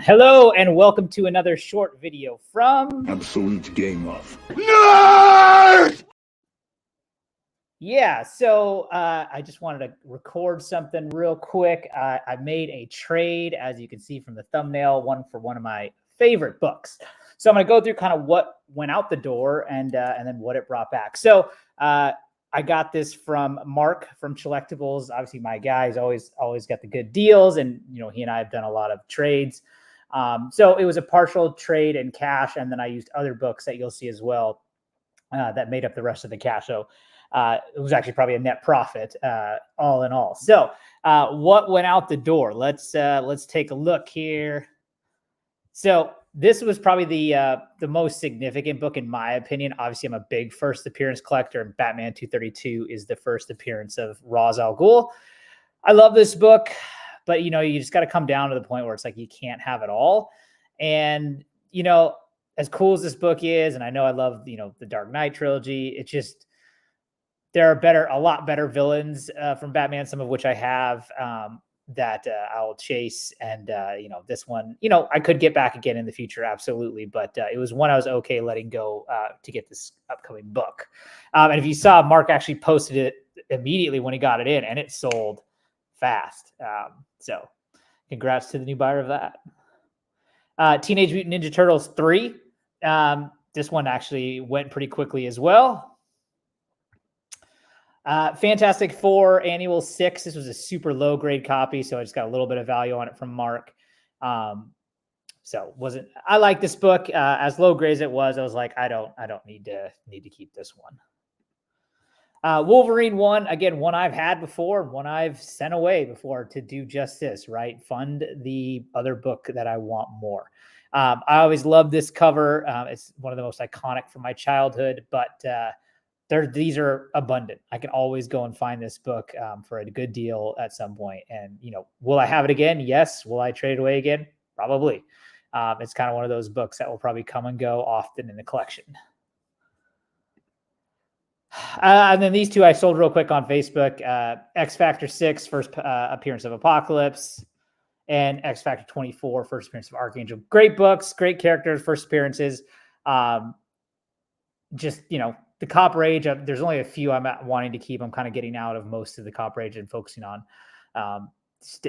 Hello and welcome to another short video from Absolute Game Off. Nerd! Yeah, so I just wanted to record something real quick. I made a trade, as you can see from the thumbnail, one for one of my favorite books. So I'm going to go through kind of what went out the door and then what it brought back. So I got this from Mark from Collectibles. Obviously, my guy. He's always got the good deals, and he and I have done a lot of trades. So it was a partial trade in cash, and then I used other books that you'll see as well that made up the rest of the cash. So it was actually probably a net profit all in all. So what went out the door? Let's take a look here. So this was probably the most significant book in my opinion. Obviously, I'm a big first appearance collector, and Batman 232 is the first appearance of Ra's al Ghul. I love this book, but you just got to come down to the point where it's like you can't have it all. And as cool as this book is, and I know I love the Dark Knight trilogy, it's just there are a lot better villains from Batman, some of which I have that I'll chase. And, this one, I could get back again in the future. Absolutely. But it was one I was okay letting go to get this upcoming book. And if you saw, Mark actually posted it immediately when he got it in, and it sold fast. So congrats to the new buyer of that. Teenage Mutant Ninja Turtles 3. This one actually went pretty quickly as well. Fantastic Four Annual 6. This was a super low grade copy, so I just got a little bit of value on it from Mark. I like this book as low grade as it was. I was like, I don't need to keep this one. Wolverine 1, again, one I've had before, one I've sent away before to do just this, right? Fund the other book that I want more. I always loved this cover. It's one of the most iconic from my childhood, but these are abundant. I can always go and find this book for a good deal at some point. And, will I have it again? Yes. Will I trade it away again? Probably. It's kind of one of those books that will probably come and go often in the collection. And then these two I sold real quick on Facebook. X Factor 6, first appearance of Apocalypse, and X Factor 24, first appearance of Archangel. Great books, great characters, first appearances. The Copper Age, there's only a few I'm wanting to keep. I'm kind of getting out of most of the Copper Age and focusing on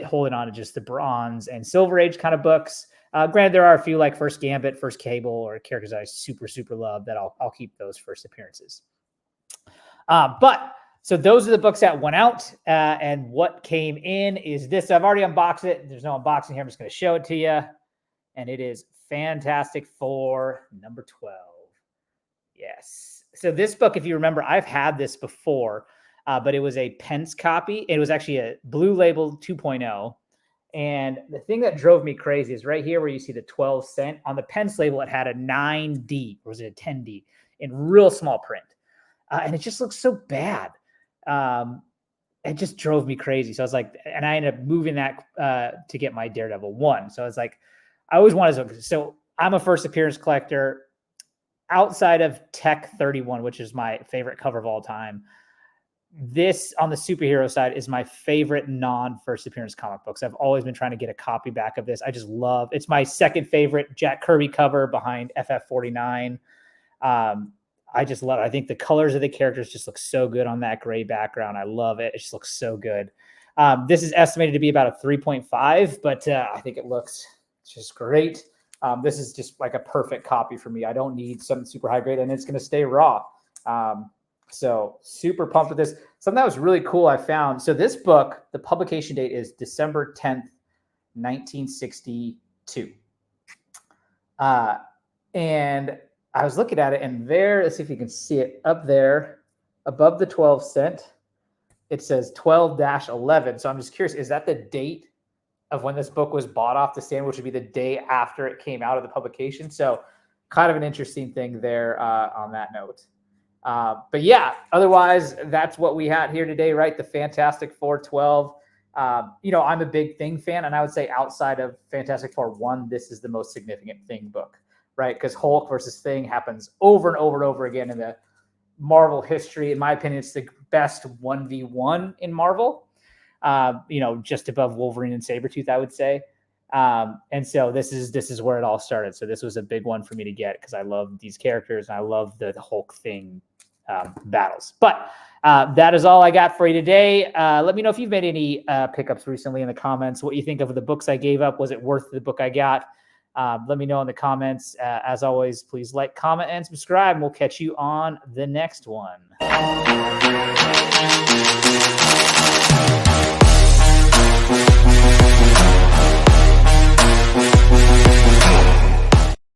holding on to just the Bronze and Silver Age kind of books. Granted, there are a few like First Gambit, First Cable, or characters I super, super love that I'll keep those first appearances. So those are the books that went out, and what came in is this. I've already unboxed it. There's no unboxing here. I'm just going to show it to you, and it is Fantastic Four number 12. Yes. So this book, if you remember, I've had this before, but it was a Pence copy. It was actually a Blue Label 2.0. And the thing that drove me crazy is right here where you see the 12 cent. On the Pence label, it had a 9D, or was it a 10D, in real small print. And it just looks so bad. It just drove me crazy. So I was like, and I ended up moving that to get my Daredevil 1. So I was like, I always wanted to. So I'm a first appearance collector. Outside of Tech 31, which is my favorite cover of all time, this on the superhero side is my favorite non-first appearance comic books. I've always been trying to get a copy back of this. I just love, it's my second favorite Jack Kirby cover behind FF49. I just love it. I think the colors of the characters just look so good on that gray background. I love it. It just looks so good. This is estimated to be about a 3.5, but I think it looks just great. This is just like a perfect copy for me. I don't need something super high grade, and it's going to stay raw. So super pumped with this. Something that was really cool I found. So this book, the publication date is December 10th, 1962. And I was looking at it, and there, let's see if you can see it up there above the 12 cent. It says 12-11. So I'm just curious, is that the date of when this book was bought off the stand, which would be the day after it came out of the publication? So kind of an interesting thing there on that note. But yeah, otherwise, that's what we had here today, right? The Fantastic Four 12. I'm a big Thing fan, and I would say outside of Fantastic Four 1, this is the most significant Thing book, right? Because Hulk versus Thing happens over and over and over again in the Marvel history. In my opinion, it's the best 1v1 in Marvel. Just above Wolverine and Sabretooth, I would say. And so this is where it all started. So this was a big one for me to get because I love these characters and I love the Hulk thing battles. But that is all I got for you today. Let me know if you've made any pickups recently in the comments. What you think of the books I gave up? Was it worth the book I got? Let me know in the comments. As always, please like, comment, and subscribe. And we'll catch you on the next one.